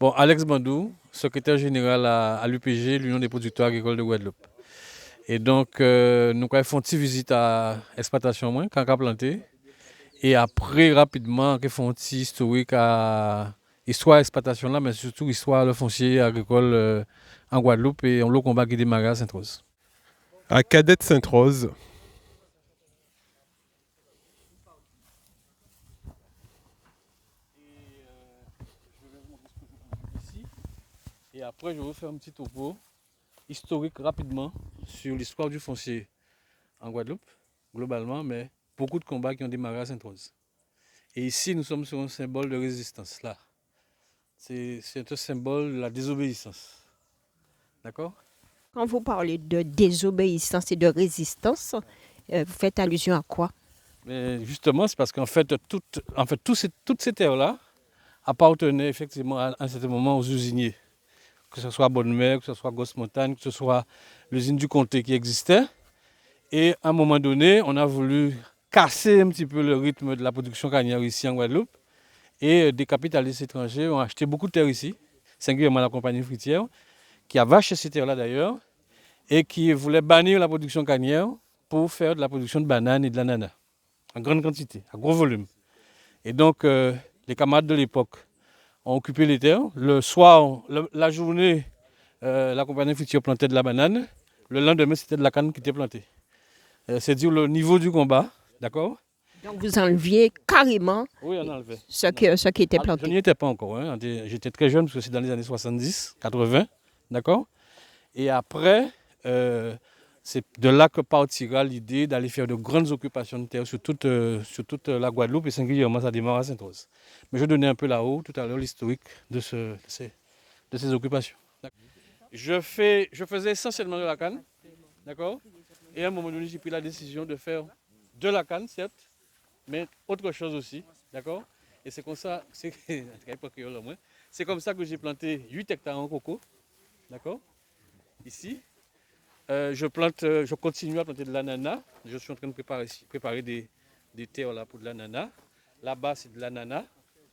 Bon, Alex Bandou, secrétaire général à l'UPG, l'Union des producteurs agricoles de Guadeloupe. Et donc, nous avons fait une petite visite à l'exploitation, quand on a planté. Et après, rapidement, on a fait une petite historique à l'histoire de l'exploitation, là, mais surtout l'histoire du foncier agricole en Guadeloupe et le combat qui démarre à Sainte-Rose. À Cadette Sainte-Rose. Et après, je vais vous faire un petit topo historique rapidement sur l'histoire du foncier en Guadeloupe, globalement, mais beaucoup de combats qui ont démarré à Sainte-Rose. Et ici, nous sommes sur un symbole de résistance, là. C'est un symbole de la désobéissance. D'accord? Quand vous parlez de désobéissance et de résistance, vous faites allusion à quoi? Mais justement, c'est parce qu'en fait, toutes ces terres-là appartenaient effectivement à un certain moment aux usiniers. Que ce soit Bonne-Mère, que ce soit Gosse-Montagne, que ce soit l'usine du Comté qui existait. Et à un moment donné, on a voulu casser un petit peu le rythme de la production carnière ici en Guadeloupe. Et des capitalistes étrangers ont acheté beaucoup de terres ici, singulièrement la compagnie fruitière, qui a vaché ces terres-là d'ailleurs, et qui voulait bannir la production carnière pour faire de la production de bananes et de l'ananas, en grande quantité, à gros volume. Et donc, les camarades de l'époque ont occupé les terres. Le soir, la journée, la compagnie fruitière plantait de la banane. Le lendemain, c'était de la canne qui était plantée. C'est dire le niveau du combat, d'accord? Donc vous enleviez carrément Oui, on enlevait. ce qui était Je planté. n'y étais pas encore, hein. J'étais très jeune parce que c'est dans les années 70, 80, d'accord? Et après, c'est de là que partira l'idée d'aller faire de grandes occupations de terre sur toute la Guadeloupe et singulièrement ça démarre à Sainte-Rose. Mais je donnais un peu là-haut tout à l'heure l'historique de ces occupations. Je faisais essentiellement de la canne, d'accord? Et à un moment donné, j'ai pris la décision de faire de la canne, certes, mais autre chose aussi, d'accord? Et c'est comme ça, c'est comme ça que j'ai planté 8 hectares en coco, d'accord? Ici. Je continue à planter de l'ananas. Je suis en train de préparer des terres là pour de l'ananas. Là-bas, c'est de l'ananas,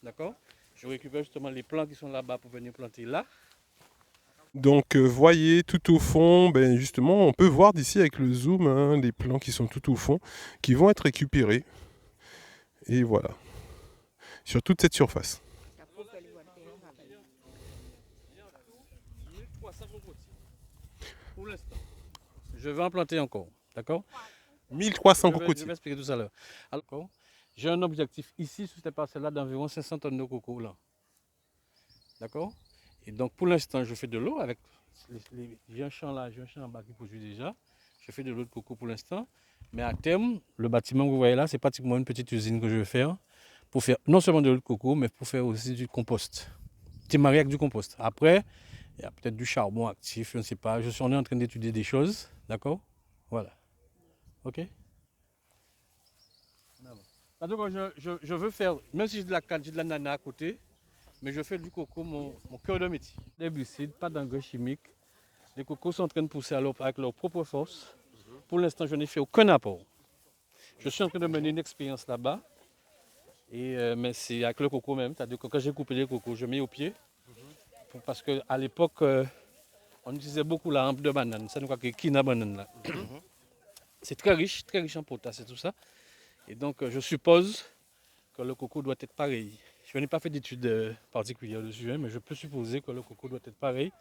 d'accord? Je récupère justement les plants qui sont là-bas pour venir planter là. Donc, voyez tout au fond, ben, justement, on peut voir d'ici avec le zoom hein, les plants qui sont tout au fond, qui vont être récupérés. Et voilà, sur toute cette surface. 1300 cocotiers pour l'instant. Je vais en planter encore, d'accord? 1300 Je vais cocotiers. expliquer tout à l'heure. Alors, j'ai un objectif ici, sur cette parcelle-là, d'environ 500 tonnes de coco là. D'accord? Et donc, pour l'instant, je fais de l'eau avec. J'ai un champ là, j'ai un champ en bas qui produit déjà. Je fais de l'eau de coco pour l'instant. Mais à terme, le bâtiment que vous voyez là, c'est pratiquement une petite usine que je vais faire pour faire non seulement de l'eau de coco, mais pour faire aussi du compost. Petit mariage avec du compost. Après, il y a peut-être du charbon actif, je ne sais pas. On est en train d'étudier des choses. D'accord? Voilà. OK? Donc, je veux faire, même si j'ai de la canne, j'ai de l'ananas à côté, mais je fais du coco mon cœur de métier. D'herbicides, pas d'engrais chimiques. Les cocos sont en train de pousser avec leur propre force. Pour l'instant, je n'ai fait aucun apport. Je suis en train de mener une expérience là-bas. Mais c'est avec le coco même. C'est-à-dire que quand j'ai coupé les cocos, je mets au pied. Parce qu'à l'époque, on utilisait beaucoup la hampe de banane. Ça nous croit que kina banane là. C'est très riche en potasse et tout ça. Et donc, je suppose que le coco doit être pareil. Je n'ai pas fait d'études particulières dessus, hein, mais je peux supposer que le coco doit être pareil,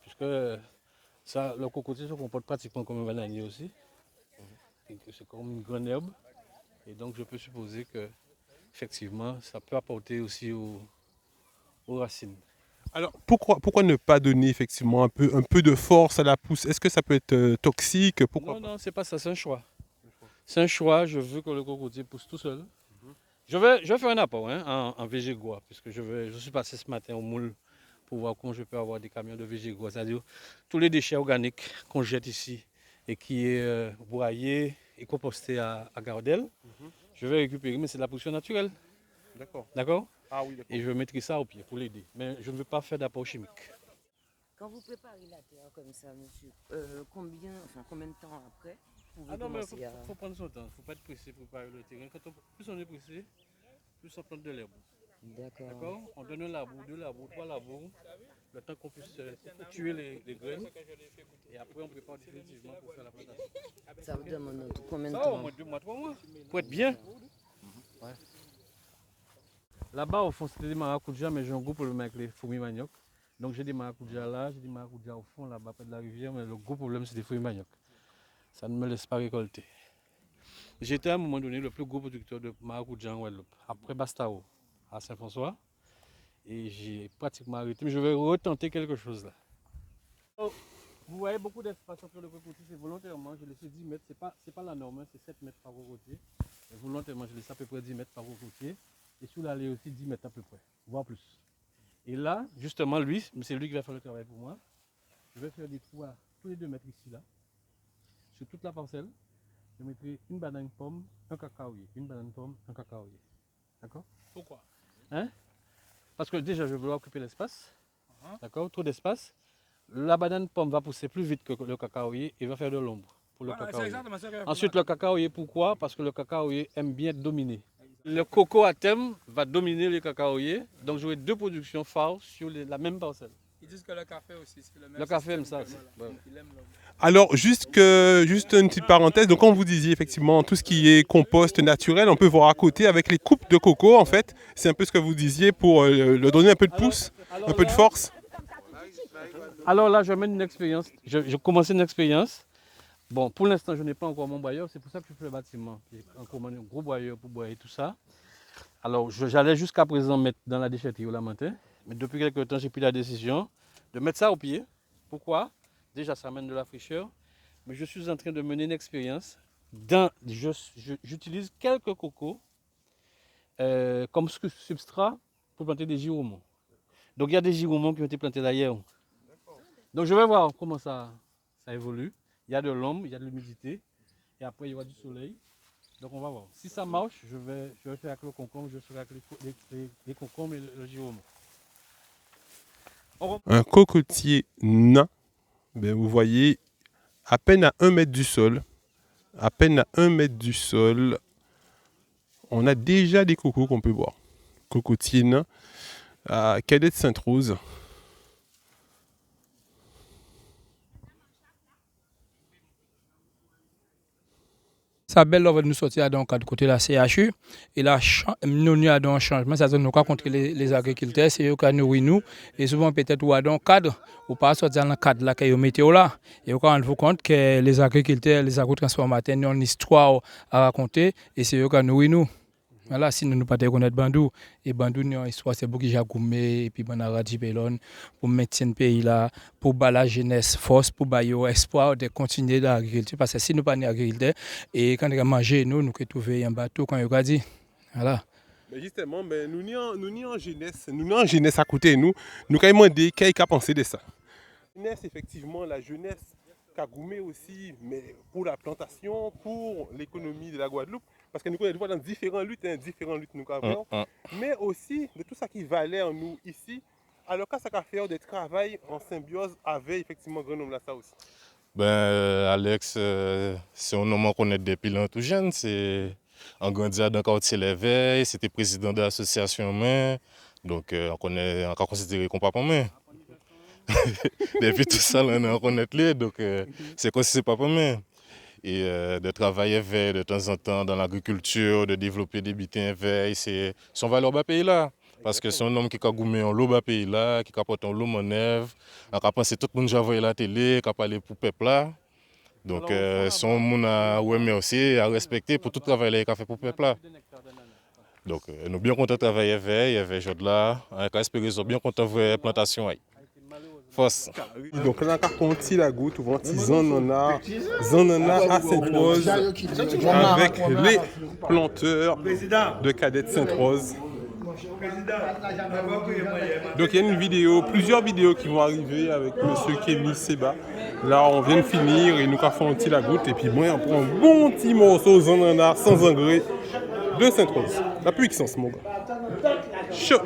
puisque le cocotier se comporte pratiquement comme un bananier aussi. C'est comme une grande herbe. Et donc, je peux supposer que, effectivement, ça peut apporter aussi aux racines. Alors, pourquoi ne pas donner effectivement un peu de force à la pousse? Est-ce que ça peut être toxique? Pourquoi Non, pas? non, c'est pas ça, c'est un choix. C'est un choix, je veux que le cocotier pousse tout seul. Je vais faire un apport hein, en végégois, puisque je suis passé ce matin au moule pour voir comment je peux avoir des camions de végégois, c'est-à-dire tous les déchets organiques qu'on jette ici et qui est broyé et composté à Gardel. Je vais récupérer, mais c'est de la production naturelle. D'accord. D'accord? Ah oui, d'accord. Et je mettrai ça au pied pour l'aider. Mais je ne veux pas faire d'apport chimique. Quand vous préparez la terre comme ça, monsieur, combien de temps après vous pouvez Ah non, mais commencer faut prendre son temps. Il ne faut pas être pressé pour préparer le terrain. Plus on est pressé, plus on plante de l'herbe. D'accord. D'accord? On donne un labour, 2 labours, 3 labours, le temps qu'on puisse tuer les graines. Et après, on prépare définitivement pour faire la plantation. Ça vous demande combien de Ça, au temps? moins 2 mois, 3 mois. Pour être bien. Ouais. Là-bas, au fond, c'était des maracujas, mais j'ai un gros problème avec les fourmis manioc. Donc j'ai des maracujas là, j'ai des maracujas au fond, là-bas, près de la rivière, mais le gros problème, c'est des fourmis manioc. Ça ne me laisse pas récolter. J'étais à un moment donné le plus gros producteur de maracujas en Guadeloupe, après Bastao, à Saint-François. Et j'ai pratiquement arrêté, mais je vais retenter quelque chose là. Oh, vous voyez beaucoup d'espace entre le cocotier, c'est volontairement, je laissé 10 mètres, c'est pas la norme, hein, c'est 7 mètres par cocotier. Et volontairement, je laisse à peu près 10 mètres par cocotier. Et sous l'allée aussi 10 mètres à peu près, voire plus. Et là, justement, lui, c'est lui qui va faire le travail pour moi. Je vais faire des trous à tous les 2 mètres ici, là. Sur toute la parcelle, je mettrai une banane pomme, un cacaoyer. Une banane pomme, un cacaoyer. D'accord? Pourquoi? Hein? Parce que déjà, je veux occuper l'espace. D'accord? Trop d'espace. La banane pomme va pousser plus vite que le cacaoyer et va faire de l'ombre pour le Voilà, c'est cacaoyer. exactement ça que Ensuite, le cacaoyer, pourquoi? Parce que le cacaoyer aime bien être dominé. Le coco à thème va dominer le cacaoyer. Donc, j'aurai 2 productions phares sur la même parcelle. Ils disent que le café aussi, c'est le même Le café aime système ça. que- Ouais. Il aime le- Alors, juste une petite parenthèse. Donc, quand vous disiez effectivement tout ce qui est compost naturel, on peut voir à côté avec les coupes de coco, en fait. C'est un peu ce que vous disiez pour leur donner un peu de pouce, un peu de force. Alors là, je mène une expérience. Je commence une expérience. Bon, pour l'instant, je n'ai pas encore mon boyeur. C'est pour ça que je fais le bâtiment. J'ai commandé un gros boyeur pour boyer tout ça. Alors, j'allais jusqu'à présent mettre dans la déchetterie au Lamentin. Mais depuis quelques temps, j'ai pris la décision de mettre ça au pied. Pourquoi? Déjà, ça amène de la fraîcheur. Mais je suis en train de mener une expérience. J'utilise quelques cocos comme substrat pour planter des giromons. Donc, il y a des giromons qui ont été plantés d'ailleurs. Donc, je vais voir comment ça évolue. Il y a de l'ombre, il y a de l'humidité. Et après, il y aura du soleil. Donc, on va voir. Si ça marche, je vais faire avec le concombre, je ferai avec les concombres et le giromon. Un cocotier nain, ben, vous voyez, à peine à 1 mètre du sol, à peine à 1 mètre du sol, on a déjà des cocos qu'on peut boire. Cocotier nain à Cadette Sainte-Rose. Ça belle là, nous sortir donc de côté de la CHU et là nous avons un changement, c'est-à-dire nous contre les agriculteurs, c'est eux qui nourrissent nous et souvent peut-être ou dans cadre ou pas sortir dans le cadre là que météo là et on rend compte que les agriculteurs, les agrotransformateurs ont une histoire à raconter et c'est eux qui nourrissent nous. Voilà, si nous ne pas connaître Bandou et Bandou nous histoire c'est beaucoup déjà goumé et puis Banaradi Belon pour mettre un pays là pour la jeunesse force pour bailler espoir de continuer l'agriculture parce que si nous pas agriculteurs et quand on manger nous que trouver un bateau quand on a dit voilà. Mais justement, ben, nous n'y en jeunesse à côté de nous, nous avons demandé qu'est-ce a pensé de ça. Jeunesse, effectivement, la jeunesse qui a goumé aussi, mais pour la plantation, pour l'économie de la Guadeloupe, parce que nous connaissons dans différentes luttes nous avons, mais aussi de tout ça qui valait en nous ici, alors qu'à ça faire des travail en symbiose avec effectivement Grenoble là ça aussi. Ben, Alex, c'est un homme qu'on connaît depuis tout jeune. C'est en grandissant dans le quartier l'éveil, c'était président de l'association main. Donc on connaît encore considéré comme papa main. Depuis tout ça, on connaît les, donc c'est considéré papa main. Et de travailler veille de temps en temps dans l'agriculture, de développer des bitins veille, c'est son valeur bas pays là. Parce que c'est un homme qui a goumé en l'eau bas pays là, qui a porté en l'eau monève, qui a pensé tout le monde qui a la télé, qui a parlé pour le peuple là. Donc son monde a aimé aussi, à respecter pour tout le travail qu'il a fait pour le peuple là. Donc nous sommes bien contents de travailler veille, avec Jod là, avec espérance, bien contents de voir la plantation. Force. Donc là, on a la goutte, on Zanana à Sainte-Rose, avec les planteurs de Cadette Sainte-Rose. Donc il y a une vidéo, plusieurs vidéos qui vont arriver avec monsieur Kémy Seba. Là on vient de finir et nous avons fait la goutte et puis moi on prend un bon petit morceau Zanana sans engrais de Sainte-Rose. La puissance mon gars. Chaud.